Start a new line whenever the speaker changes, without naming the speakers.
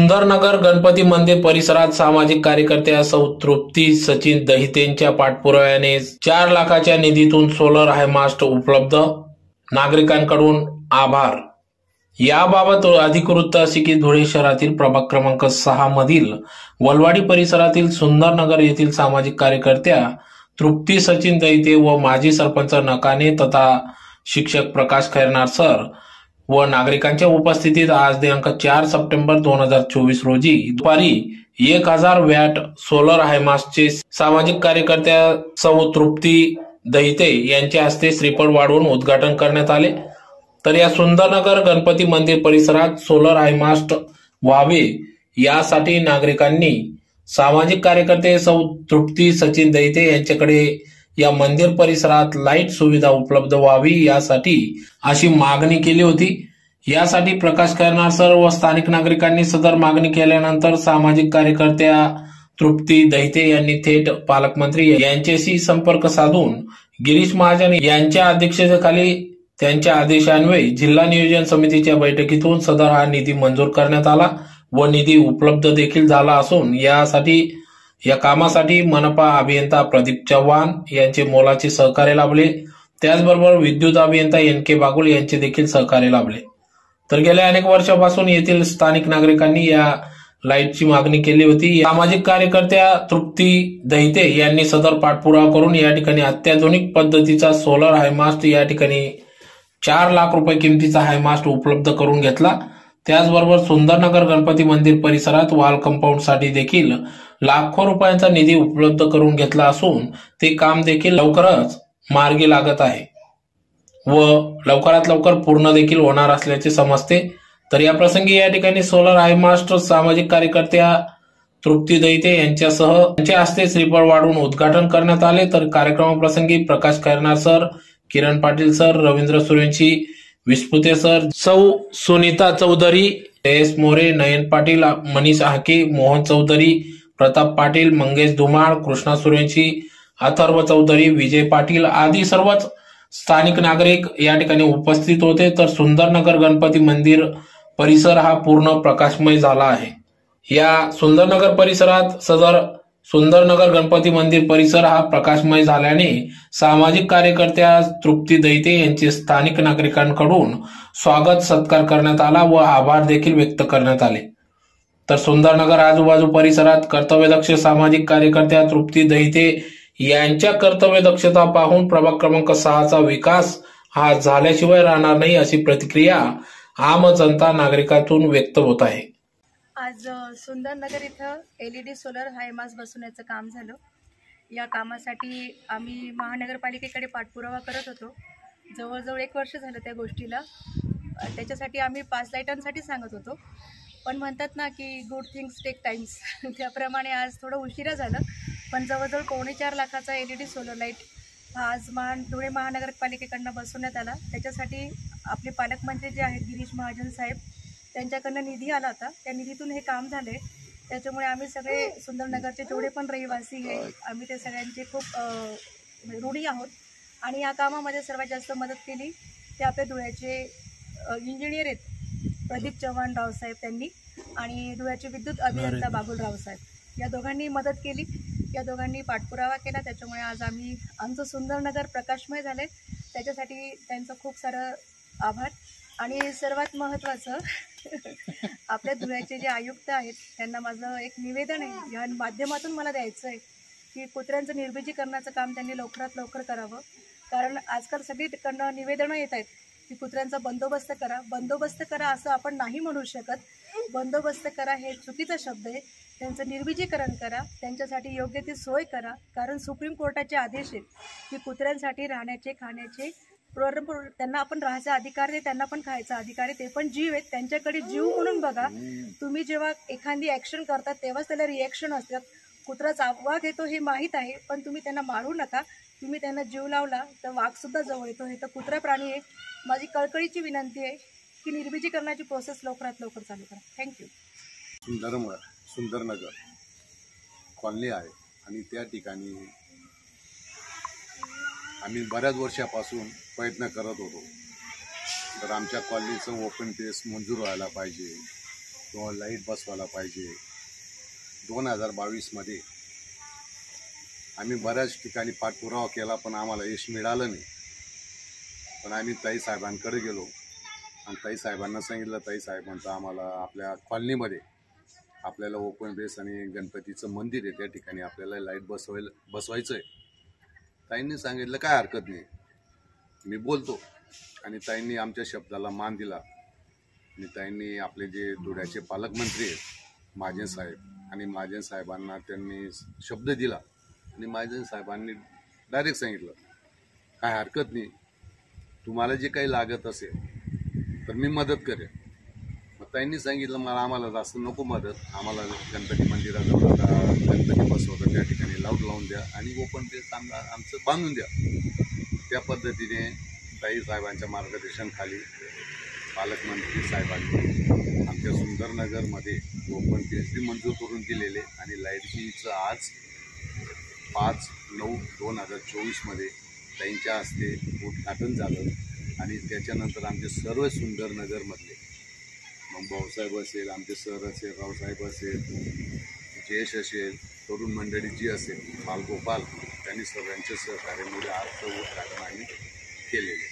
सुंदरनगर गणपती मंदिर परिसरात सामाजिक कार्यकर्त्या सौ तृप्ती सचिन दहितेंच्या पाठपुराव्याने 4 लाखाच्या निधीतून सोलर हायमास्ट उपलब्ध, नागरिकांकडून आभार। याबाबत अधिक वृत्त असे की धुळे शहरातील प्रभाग क्रमांक 6 मधील वलवाडी परिसरातील सुंदरनगर येथील सामाजिक कार्यकर्त्या तृप्ती सचिन दहिते व माजी सरपंच नकाने तथा शिक्षक प्रकाश खैरनार सर व नागरिकांच्या उपस्थितीत आज दिनांक 4 सप्टेंबर 2024 रोजी दुपारी 1000 वॅट सोलर हायमास्टचे सामाजिक कार्यकर्त्या सौ तृप्ती दहिते यांच्या हस्ते श्रीफळ वाढवून उद्घाटन करण्यात आले। तर या सुंदरनगर गणपती मंदिर परिसरात सोलर हायमास्ट व्हावे यासाठी नागरिकांनी सामाजिक कार्यकर्ते सौ तृप्ती सचिन दहिते यांच्याकडे या मंदिर परिसरात लाईट सुविधा उपलब्ध व्हावी यासाठी अशी मागणी केली होती। यासाठी प्रकाश खैरनार सर व स्थानिक नागरिकांनी सदर मागणी केल्यानंतर सामाजिक कार्यकर्त्या तृप्ती दहिते यांनी थेट पालकमंत्री यांच्याशी संपर्क साधून गिरीश महाजन यांच्या अध्यक्षतेखाली त्यांच्या आदेशान्वये जिल्हा नियोजन समितीच्या बैठकीतून सदर हा निधी मंजूर करण्यात आला व निधी उपलब्ध देखील झाला असून या कामासाठी मनपा अभियंता प्रदीप चव्हाण यांचे मोलाचे सहकार्य लाभले। त्याचबरोबर विद्युत अभियंता NK बागुल यांचे देखील सहकार्य लाभले। तर गेल्या अनेक वर्षापासून येथील स्थानिक नागरिकांनी या लाईटची मागणी केली होती। सामाजिक कार्यकर्त्या तृप्ती दहिते यांनी सदर पाठपुरावा करून या ठिकाणी अत्याधुनिक पद्धतीचा सोलर हायमास्ट या ठिकाणी 4 लाख रुपये किमतीचा हायमास्ट उपलब्ध करून घेतला। त्याचबरोबर सुंदरनगर गणपती मंदिर परिसरात वॉल कंपाऊंड साठी देखील लाखो रुपयांचा निधी उपलब्ध करून घेतला असून ते काम देखील लवकरच मार्गी लागत आहे व लवकरात लवकर पूर्ण देखील होणार असल्याचे समजते। तर या प्रसंगी या ठिकाणी सोलर हायमास्ट सामाजिक कार्यकर्त्या तृप्ती दहिते यांच्यासह त्यांच्या हस्ते श्रीफळ वाढवून उद्घाटन करण्यात आले। तर कार्यक्रमाप्रसंगी प्रकाश Khairnar sir, Kiran Patil sir, Ravindra Suryavanshi, Vispute sir, सौ सुनीता चौधरी, एस मोरे, नयन पाटील, मनीष हाके, मोहन चौधरी, प्रताप पाटील, मंगेश धुमाळ, कृष्णा सूर्यवंशी, अथर्व चौधरी, विजय पाटील आदी सर्वच स्थानिक नागरिक या ठिकाणी उपस्थित होते। तर सुंदरनगर गणपती मंदिर परिसर हा पूर्ण प्रकाशमय झाला आहे। या सुंदरनगर परिसरात सुंदरनगर गणपती मंदिर परिसर हा प्रकाशमय झाल्याने सामाजिक कार्यकर्त्या तृप्ती दहिते यांचे स्थानिक नागरिकांकडून स्वागत सत्कार करण्यात आला व आभार देखील व्यक्त करण्यात आले। तर सुंदरनगर आजूबाजू परिसरात कर्तव्यदक्ष सामाजिक कार्यकर्त्या तृप्ती दहिते यांच्या कर्तव्यदक्षता पाहून प्रभाग क्रमांक 6 चा विकास हा झाल्याशिवाय राहणार नाही अशी प्रतिक्रिया आम जनता नागरिकातून व्यक्त होत आहे।
आज सुंदरनगर इथं LED सोलर हायमास्ट बसवण्याचं काम झालं। या कामासाठी आम्ही महानगरपालिकेकडे पाठपुरावा करत होतो। जवळजवळ 1 वर्ष झालं त्या गोष्टीला। त्याच्यासाठी आम्ही 5 लाईटांसाठी सांगत होतो, पण म्हणतात ना की गुड थिंग्स टेक टाइम्स त्याप्रमाणे आज थोडं उशिरा झालं, पण जवळजवळ 4.25 लाखाचा LED सोलर लाईट आज धुळे महानगरपालिकेकडनं बसवण्यात आला। त्याच्यासाठी आपले पालकमंत्री जे आहेत गिरीश महाजन साहेब त्यांच्याकडनं निधी आला होता, त्या निधीतून हे काम झाले। त्याच्यामुळे आम्ही सगळे सुंदरनगरचे जेवढे पण रहिवासी आहे आम्ही ते सगळ्यांचे खूप ऋणी आहोत आणि या कामामध्ये सर्वात जास्त मदत केली ते आपल्या धुळ्याचे इंजिनियर आहेत प्रदीप चव्हाण रावसाहेब त्यांनी आणि धुळ्याचे विद्युत अभियंता बागुल रावसाहेब या दोघांनी मदत केली। या दोघांनी पाठपुरावा केला, त्याच्यामुळे आज आमचं सुंदरनगर प्रकाशमय झाले। त्याच्यासाठी त्यांचं खूप सारं आभार। आणि सर्वात महत्त्वाचं आपल्या धुळ्याचे जे आयुक्त आहेत त्यांना माझं एक निवेदन आहे या माध्यमातून मला द्यायचं आहे की कुत्र्यांचं निर्बीजीकरणाचं काम त्यांनी लवकरात लवकर करावं। कारण आजकाल सगळीकडनं निवेदनं येत आहेत की कुत्र्यांचा बंदोबस्त करा असं आपण नाही म्हणू शकत। बंदोबस्त करा हे चुकीचा शब्द आहे। त्यांचं निर्बीजीकरण करा, त्यांच्यासाठी योग्य ती सोय करा। कारण सुप्रीम कोर्टाचे आदेश आहेत की कुत्र्यांसाठी राहण्याचे, खाण्याचे, त्यांना आपण राहायचा अधिकार आहे, त्यांना पण खायचा अधिकार आहे, ते पण जीव आहेत, त्यांच्याकडे जीव म्हणून बघा। तुम्ही जेव्हा एखादी ॲक्शन करतात तेव्हाच त्याला रिॲक्शन असतात। कुत्राचा वाघ येतो हे माहीत आहे, पण तुम्ही त्यांना मारू नका। तुम्ही त्यांना जीव लावला तर वाघसुद्धा जवळ येतो। हे तर कुत्रा प्राणी आहे। माझी कळकळीची विनंती आहे की निर्बीजीकरणाची प्रोसेस लवकरात लवकर चालू करा। थँक्यू।
सुंदरनगर कॉलनी आहे आणि त्या ठिकाणी आम्ही बऱ्याच वर्षापासून प्रयत्न करत होतो। तर आमच्या कॉलनीचं ओपन स्पेस मंजूर व्हायला पाहिजे किंवा लाईट बसवायला पाहिजे. 2022मध्ये आम्ही बऱ्याच ठिकाणी पाठपुरावा केला, पण आम्हाला यश मिळालं नाही. पण आम्ही ताई साहेबांकडे गेलो आणि ताई साहेबांना सांगितलं, ताई साहेबांचं आम्हाला आपल्या कॉलनीमध्ये आपल्याला ओपन बेस आणि गणपतीचं मंदिर आहे, त्या ठिकाणी आपल्याला लाईट बसवायचं आहे. ताईंनी सांगितलं काय हरकत नाही, मी बोलतो. आणि ताईंनी आमच्या शब्दाला मान दिला. आणि ताईंनी आपले जे धुळ्याचे पालकमंत्री आहेत महाजन साहेब, आणि महाजन साहेबांना त्यांनी शब्द दिला. आणि महाजन साहेबांनी डायरेक्ट सांगितलं काय हरकत नाही, तुम्हाला जे काही लागत असेल तर मी मदत करेन. मग ताईंनी सांगितलं आम्हाला जास्त नको मदत, आम्हाला गणपती मंदिराजवळ गणपती बसवता त्या ठिकाणी लावून द्या आणि ओपन बेस आमचं बांधून द्या. त्या पद्धतीने ताई साहेबांच्या मार्गदर्शनाखाली पालकमंत्री साहेबांनी आमच्या सुंदरनगरमध्ये ओपन बेस बी मंजूर करून दिलेले आणि लाईटचं आज 5/9/2024 ताईंच्या हस्ते उद्घाटन झालं. आणि त्याच्यानंतर आमचे सर्व सुंदरनगरमधले मग भाऊसाहेब असेल, आमचे सर असेल, रावसाहेब असेल, जयेश असेल, तरुण मंडळी जी असेल, बालगोपाल, त्यांनी सर्वांच्या सहकार्यामुळे आजचं उद्घाटन आम्ही केलेले.